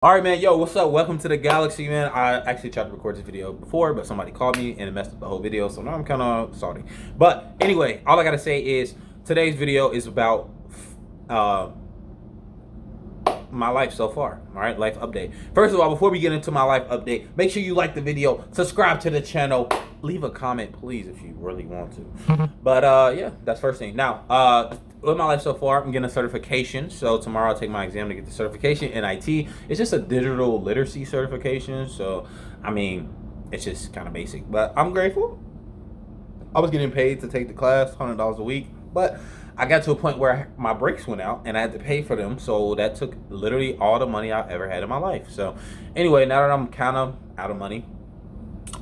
All right, man. Yo, what's up? Welcome to the Galaxy, man. I actually tried to record this video before, but somebody called me and it messed up the whole video, so now I'm kind of salty. But anyway, all I gotta say is today's video is about uh, my life so far. All right, life update. First of all, before we get into my life update, make sure you like the video, subscribe to the channel, leave a comment, please, if you really want to. But yeah, that's first thing. Now, with my life so far, I'm getting a certification. So tomorrow I'll take my exam to get the certification in IT. It's just a digital literacy certification. So, I mean, it's just kind of basic. But I'm grateful. I was getting paid to take the class, $100 a week. But I got to a point where my brakes went out and I had to pay for them. So that took literally all the money I've ever had in my life. So anyway, now that I'm kind of out of money,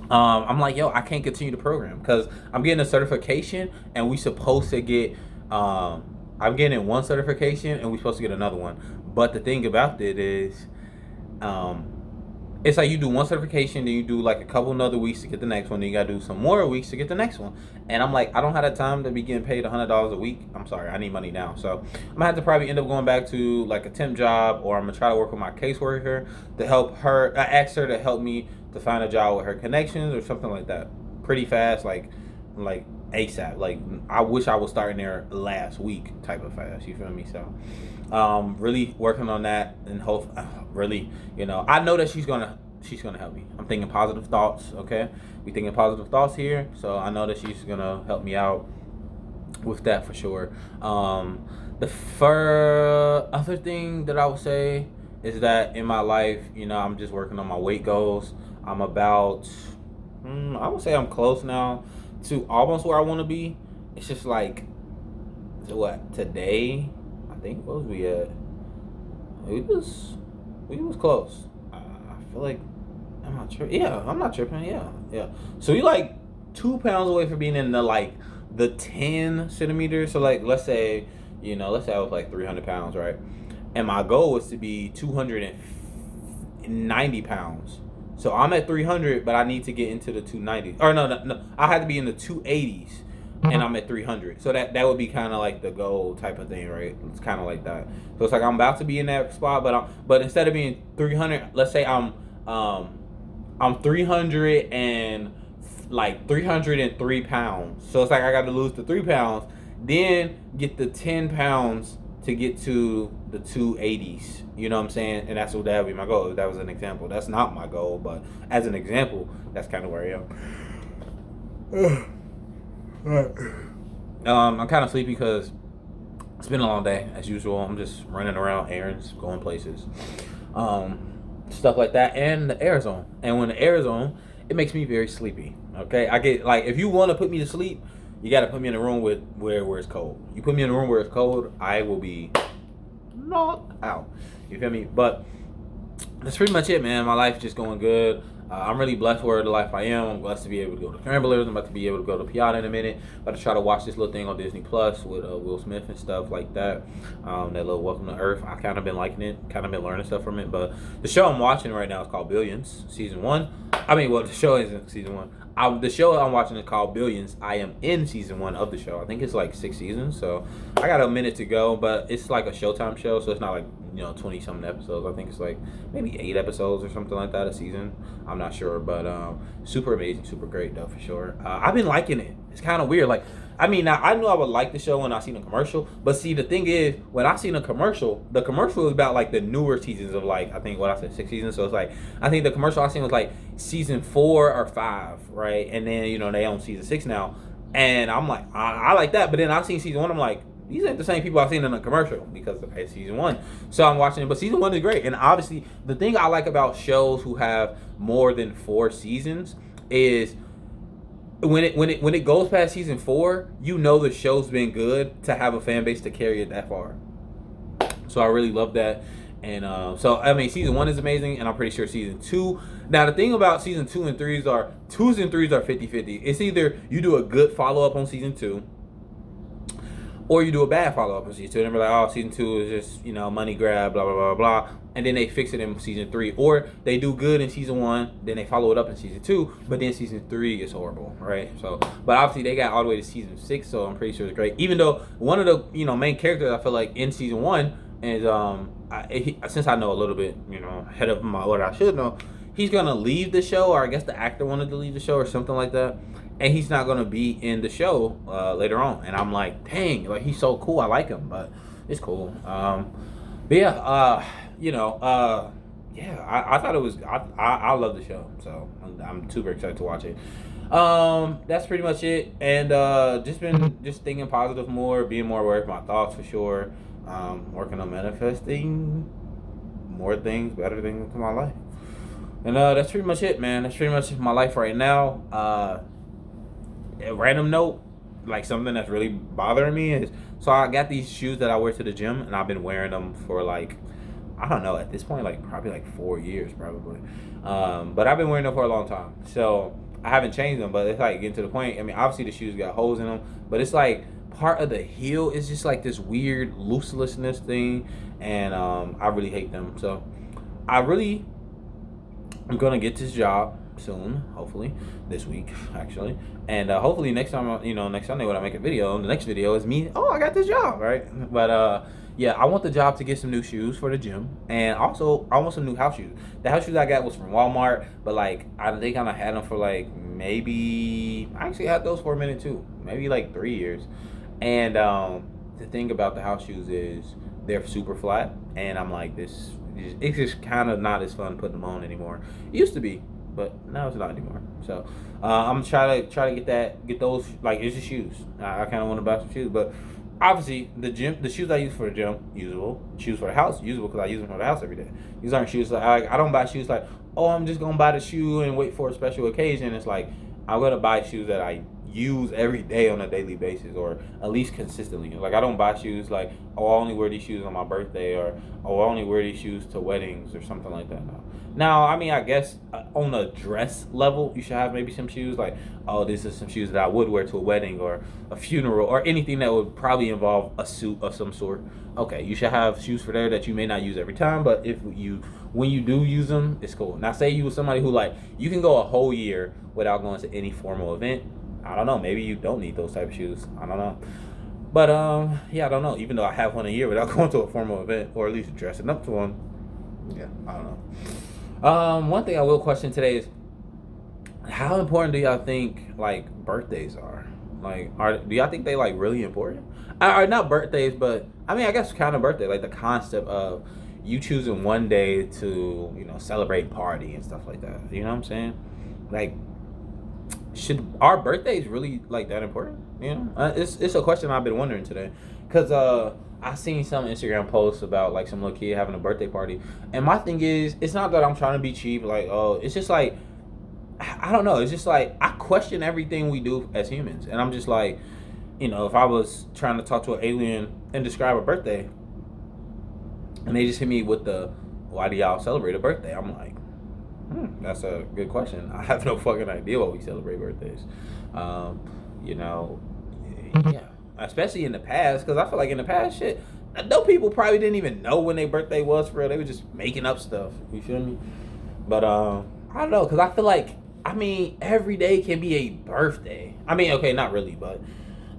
I'm like, yo, I can't continue the program because I'm getting a certification and we supposed to get I'm getting one certification and we're supposed to get another one. But the thing about it is, it's like you do one certification, then you do like a couple another weeks to get the next one, then you gotta do some more weeks to get the next one. And I'm like, I don't have that time to be getting paid $100 a week. I'm sorry, I need money now. So I'm gonna have to probably end up going back to like a temp job, or I'm gonna try to work with my caseworker to help her. I asked her to help me to find a job with her connections or something like that, pretty fast, like ASAP. Like I wish I was starting there last week type of fast. You feel me? So really working on that and hope really, I know that she's gonna help me. I'm thinking positive thoughts. Okay, we thinking positive thoughts here. So I know that she's gonna help me out with that for sure. The other thing that I would say is that in my life, I'm just working on my weight goals. I'm about I would say I'm close now to almost where I want to be. It's just like, what, today? I think, what was we at? We was close. I feel like I'm not tripping. Yeah, I'm not tripping. Yeah. So we like 2 pounds away from being in the 10 centimeters. So like, let's say I was like 300 pounds, right? And my goal was to be 290 pounds. So I'm at 300, but I need to get into the 290s. Or no. I had to be in the 280s, and I'm at 300. So that would be kind of like the goal type of thing, right? It's kind of like that. So it's like I'm about to be in that spot, but instead of being 300, let's say I'm 300 and like 303 pounds. So it's like I got to lose the 3 pounds, then get the 10 pounds to get to the 280s. You know what I'm saying? And that would be my goal. That was an example. That's not my goal, but as an example, that's kind of where I am. I'm kind of sleepy because it's been a long day as usual. I'm just running around errands, going places, stuff like that, and the air zone. And when the air zone, it makes me very sleepy. Okay, I get like, if you want to put me to sleep, you got to put me in a room where it's cold. You put me in a room where it's cold, I will be knocked out. You feel me? But that's pretty much it, man. My life is just going good. I'm really blessed for the life I am. I'm blessed to be able to go to Scramblers. I'm about to be able to go to Piata in a minute. I'm about to try to watch this little thing on Disney Plus with Will Smith and stuff like that. That little Welcome to Earth. I kind of been liking it. Kind of been learning stuff from it. But the show I'm watching right now is called Billions, season 1. The show isn't season 1. The show I'm watching is called Billions. I am in season 1 of the show. I think it's like 6 seasons, so I got a minute to go. But it's like a Showtime show, so it's not like 20 something episodes. I think it's like maybe 8 episodes or something like that a season. I'm not sure, but super amazing, super great though for sure. I've been liking it. It's kind of weird. Like, now I knew I would like the show when I seen a commercial, but see, the thing is, when I seen the commercial is about like the newer seasons of, like, I think what I said, 6 seasons. So it's like, I think the commercial I seen was like season 4 or 5, right? And then they on season 6 now, and I'm like, I like that. But then I seen season 1, I'm like, these ain't the same people I've seen in the commercial because it's season 1. So I'm watching it, but season 1 is great. And obviously, the thing I like about shows who have more than 4 seasons is when it goes past season 4, the show's been good to have a fan base to carry it that far. So I really love that. And season 1 is amazing, and I'm pretty sure season 2. Now, the thing about season 2 and 3s are 2s and 3s are 50-50. It's either you do a good follow up on season 2, or you do a bad follow-up in season 2, and they're like, oh, season 2 is just, money grab, blah, blah, blah, blah. And then they fix it in season 3. Or they do good in season 1, then they follow it up in season 2, but then season 3 is horrible, right? So, but obviously they got all the way to season 6, so I'm pretty sure it's great. Even though one of the, main characters I feel like in season 1 is since I know a little bit, ahead of what I should know, he's gonna leave the show, or I guess the actor wanted to leave the show, or something like that, and he's not gonna be in the show later on. And I'm like, dang, like he's so cool. I like him, but it's cool. But yeah, yeah, I thought it was. I love the show, so I'm super excited to watch it. That's pretty much it, and just been just thinking positive more, being more aware of my thoughts for sure. Working on manifesting more things, better things into my life, and that's pretty much it, man. That's pretty much my life right now. A random note, like something that's really bothering me is, so I got these shoes that I wear to the gym, and I've been wearing them for like, I don't know, at this point, like probably like 4 years, probably. But I've been wearing them for a long time, so I haven't changed them. But it's like getting to the point. I mean, obviously the shoes got holes in them, but it's like part of the heel is just like this weird looselessness thing, and I really hate them. So I'm gonna get this job soon, hopefully this week actually, and hopefully next time, next Sunday when I make a video, the next video is me. Oh, I got this job, right? But yeah, I want the job to get some new shoes for the gym, and also I want some new house shoes. The house shoes I got was from Walmart, but like they kind of had them for like maybe, I actually had those for a minute too, maybe like 3 years. And the thing about the house shoes is they're super flat, and I'm like, this it's just kind of not as fun putting them on anymore. It used to be, but now it's not anymore. So I'm try to get those, like, it's just shoes. I kind of want to buy some shoes, but obviously the shoes I use for the gym, usable. Shoes for the house, usable, because I use them for the house every day. These aren't shoes like I don't buy shoes like, oh, I'm just gonna buy the shoe and wait for a special occasion. It's like I'm gonna buy shoes that I use every day on a daily basis, or at least consistently. Like I don't buy shoes like, oh, I only wear these shoes on my birthday, or oh, I only wear these shoes to weddings or something like that. No. Now, I mean, I guess on a dress level, you should have maybe some shoes like, oh, this is some shoes that I would wear to a wedding or a funeral or anything that would probably involve a suit of some sort. Okay, you should have shoes for there that you may not use every time, but when you do use them, it's cool. Now, say you were somebody who, like, you can go a whole year without going to any formal event. I don't know. Maybe you don't need those type of shoes. I don't know. But yeah, I don't know. Even though I have one a year without going to a formal event, or at least dressing up to one. Yeah, I don't know. One thing I will question today is, how important do y'all think like birthdays are? Like, do y'all think they like really important? Are not birthdays, but I mean, I guess kind of birthday, like the concept of you choosing one day to celebrate, party and stuff like that. You know what I'm saying? Like, should our birthdays really like that important? It's a question I've been wondering today, because I seen some Instagram posts about like some little kid having a birthday party, and my thing is, it's not that I'm trying to be cheap, like, oh, it's just like, I don't know, it's just like I question everything we do as humans, and I'm just like, if I was trying to talk to an alien and describe a birthday, and they just hit me with the, why do y'all celebrate a birthday? I'm like, that's a good question. I have no fucking idea why we celebrate birthdays. Yeah, especially in the past, because I feel like in the past, shit, no, people probably didn't even know when their birthday was for real. They were just making up stuff. You feel me? But I don't know, because I feel like, I mean, every day can be a birthday. I mean, okay, not really, but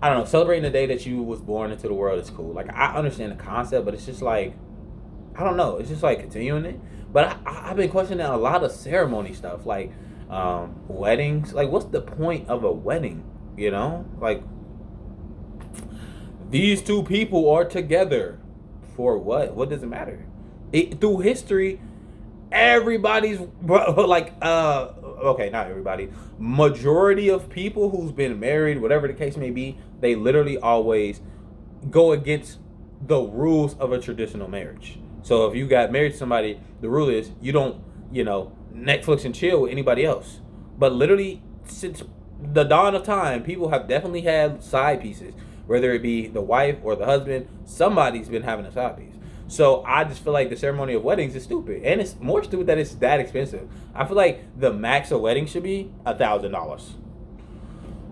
I don't know. Celebrating the day that you was born into the world is cool. Like, I understand the concept, but it's just like, I don't know. It's just like continuing it. But I've been questioning a lot of ceremony stuff, like weddings. Like, what's the point of a wedding? Like, these two people are together for what? What does it matter? Through history, everybody's like, okay, not everybody. Majority of people who's been married, whatever the case may be, they literally always go against the rules of a traditional marriage. So if you got married to somebody, the rule is you don't, Netflix and chill with anybody else. But literally, since the dawn of time, people have definitely had side pieces. Whether it be the wife or the husband, somebody's been having a side piece. So I just feel like the ceremony of weddings is stupid. And it's more stupid that it's that expensive. I feel like the max of wedding should be $1,000.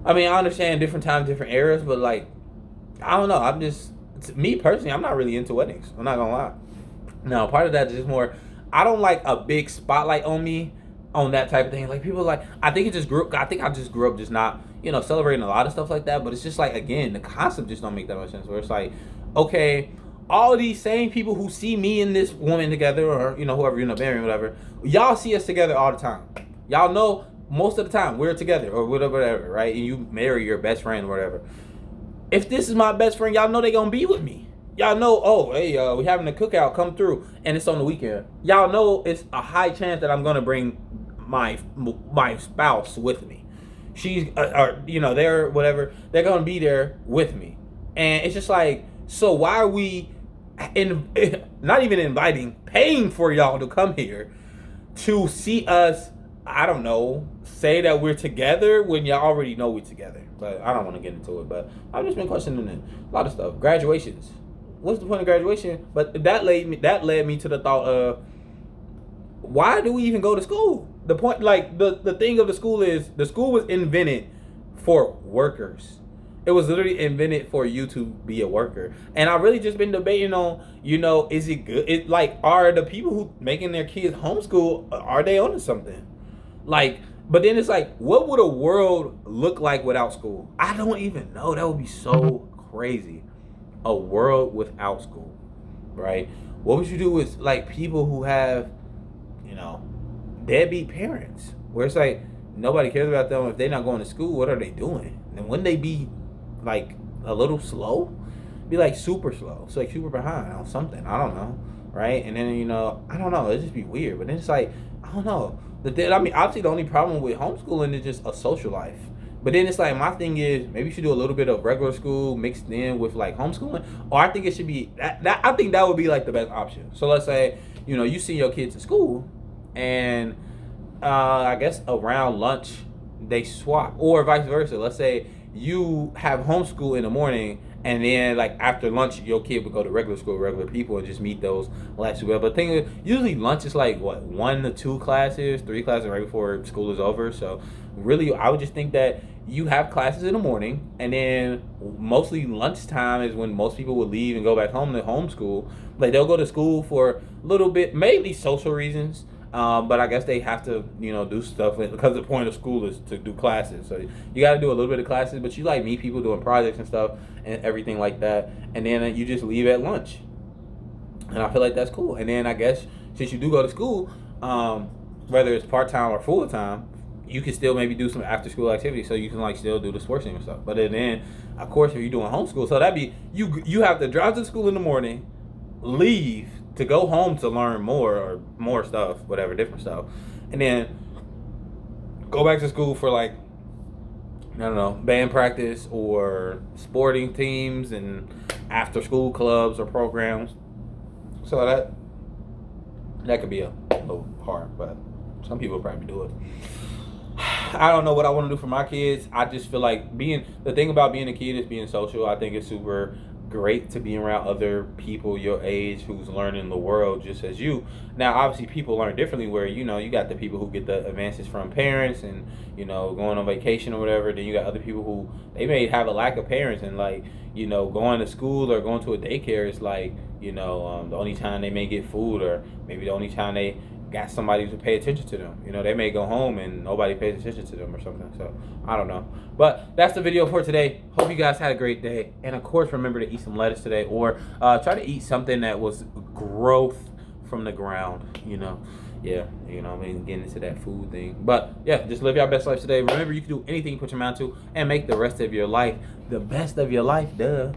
I mean, I understand different times, different eras, but like, I don't know. Me personally, I'm not really into weddings. I'm not gonna lie. Now, part of that is just more, I don't like a big spotlight on me on that type of thing. Like, people like, I think I just grew up just not, celebrating a lot of stuff like that. But it's just like, again, the concept just don't make that much sense. Where it's like, okay, all these same people who see me and this woman together, or whoever you end up marrying, whatever, y'all see us together all the time. Y'all know most of the time we're together or whatever, right? And you marry your best friend or whatever. If this is my best friend, y'all know they gonna be with me. Y'all know, oh, hey, we having a cookout, come through, and it's on the weekend. Y'all know it's a high chance that I'm gonna bring my spouse with me. She's, they're whatever. They're gonna be there with me, and it's just like, so why are we, not even inviting, paying for y'all to come here to see us? I don't know, say that we're together when y'all already know we're together. But I don't want to get into it. But I've just been questioning it. A lot of stuff. Graduations. What's the point of graduation? But that led me to the thought of, why do we even go to school? The point, like the thing of the school was invented for workers. It was literally invented for you to be a worker. And I've really just been debating on, is it good? It like, are the people who making their kids homeschool, are they onto something? Like, but then it's like, what would a world look like without school? I don't even know. That would be so crazy. A world without school, right? What would you do with like people who have, deadbeat parents, where it's like nobody cares about them if they're not going to school? What are they doing? And wouldn't they be like a little slow? Be like super slow, so like super behind on something. I don't know, right? And then I don't know. It'd just be weird. But then it's like, I don't know. Obviously the only problem with homeschooling is just a social life. But then it's like, my thing is, maybe you should do a little bit of regular school mixed in with like homeschooling. Or I think it should be that I think that would be like the best option. So let's say, you send your kids to school, and I guess around lunch they swap, or vice versa. Let's say you have homeschool in the morning, and then like after lunch your kid would go to regular school with regular people and just meet those last week. But the thing is, usually lunch is like what, 1 to 2 classes, 3 classes right before school is over. So really, I would just think that you have classes in the morning, and then mostly lunchtime is when most people would leave and go back home to homeschool. Like, they'll go to school for a little bit, maybe social reasons, but I guess they have to, do stuff because the point of school is to do classes. So you got to do a little bit of classes, but you like meet people doing projects and stuff and everything like that, and then you just leave at lunch. And I feel like that's cool. And then I guess since you do go to school, whether it's part-time or full-time, you can still maybe do some after-school activities, so you can like still do the sports team and stuff. But then, of course, if you're doing homeschool, so that'd be you have to drive to school in the morning, leave to go home to learn more stuff, whatever, different stuff, and then go back to school for like, I don't know, band practice or sporting teams and after-school clubs or programs. So that could be a little hard, but some people probably do it. I don't know what I want to do for my kids. I just feel like the thing about being a kid is being social. I think it's super great to be around other people your age who's learning the world just as you. Now, obviously, people learn differently where, you got the people who get the advances from parents and, going on vacation or whatever. Then you got other people who, they may have a lack of parents and like, going to school or going to a daycare is like, the only time they may get food, or maybe the only time they got somebody to pay attention to them. They may go home and nobody pays attention to them or something. So I don't know. But that's the video for today. Hope you guys had a great day. And of course, remember to eat some lettuce today, or try to eat something that was growth from the ground, Yeah, getting into that food thing. But yeah, just live your best life today. Remember, you can do anything you put your mind to and make the rest of your life the best of your life. Duh.